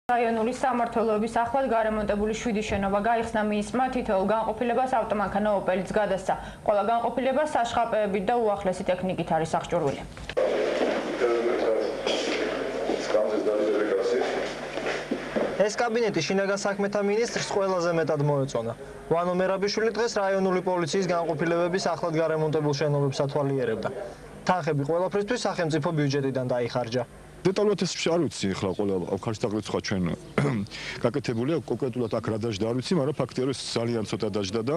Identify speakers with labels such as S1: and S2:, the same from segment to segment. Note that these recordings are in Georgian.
S1: რაიონული სამმართველოების ახლად გარემონტებული 7 შენობა გაიხსნა მისმა თითოეულ განყოფილებას ავტომანქანა ოპელიც გადასცა. ყველა განყოფილება საშხაპეებით და უახლესი ტექნიკით არის აღჭურვილი. ეს კაბინეტი შინაგან საქმეთა მინისტრს ყველაზე მეტად მოეწონა. ვანო მერაბიშვილი დღეს რაიონული პოლიციის განყოფილებების ახლად გარემონტებულ შენობებს ათვალიერებდა. თანხები ყველაფრისთვის სახელმწიფო ბიუჯეტიდან დაიხარჯა.
S2: Detaliat es არ ვიცი ახლა ყველა ხარჯს დაგრიცხვა ჩვენ გაკეთებულია კონკრეტულად აქ რა დაждდა არ ვიცი, მაგრამ ფაქტია რომ ძალიან ცოტა დაждდა და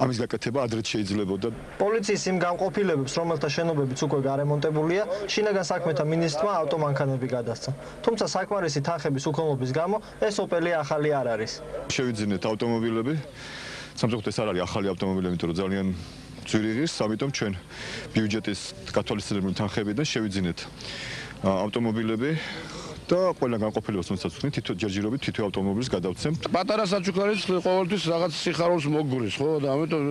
S2: ამის გაკეთება ადრეც შეიძლებოდა.
S3: პოლიციის იმ განყოფილებებს, რომელთა შენობებიც უკვე გარემონტებულია, შინაგან საქმეთა მინისტრმა ავტომანქანები გადასცა. თუმცა საკმარისი თანხების უქონლობის გამო ეს ოპელი ახალი არ არის.
S2: შევიძინეთ ავტომობილები. სამწუხაროდ ეს არ არის ახალი ავტომობილები, იმიტომ რომ ძალიან ძვირიღის, ამიტომ ჩვენ ბიუჯეტის გათვალისწინებული თანხებიდან შევიძინეთ ავტომობილები და ყველა განყოფილებას თუნდაც ვთქვით, ჯერჯერობით თითო ავტომობილს გადავცემთ.
S4: პატარა საჩუქარიც ყოველთვის რაღაც სიხარულს მოგგურის, ხო და ამიტომ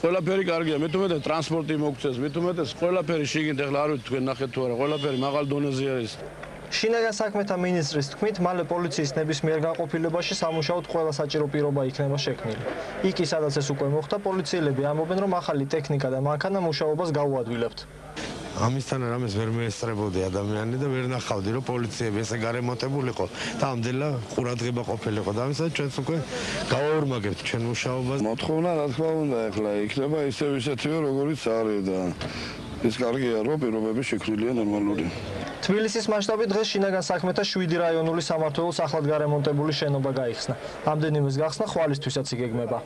S4: ყველაფერი კარგია. მე თუმეტეს ტრანსპორტი მოგწეს, მე თუმეტეს ყველაფერი შიგნით ახლა არ ვიცი თქვენ ნახეთ თუ არა, ყველაფერი მაღალ დონეზე არის.
S3: შინაგან საქმეთა მინისტრის თქმით, მალე პოლიციის ნებისმიერ განყოფილებაში სამუშაოდ ყველა საჭირო პირობა იქნება შექმნილი. იქ სადაც ეს უკვე მოხდა, პოლიციელები ამბობენ, რომ ახალი ტექნიკა და მანქანა მუშაობას გაუადვილებთ.
S5: ამისთან რამეს ვერ მეესწრებოდი ადამიანი და ვერ ნახავდი რომ პოლიციები ესე გარემონტებულიყო და ამდენლა ყურადღება ყოფილიყო და ამისათვის ჩვენც უკვე გავაორმაგებთ ჩვენ მუშაობას.
S4: მოთხოვნა რა თქმა უნდა ახლა იქნება ისევ ისეთივე როგორიც არის და ეს კარგია რომ პირობები შექმნილია ნორმალური.
S3: თბილისის მასშტაბით დღეს შინაგან საქმეთა 7 რაიონული სამმართველოს ახლად გარემონტებული შენობა გაიხსნა. ამდენიმეს გახსნა ხვალისთვისაც იგეგმება.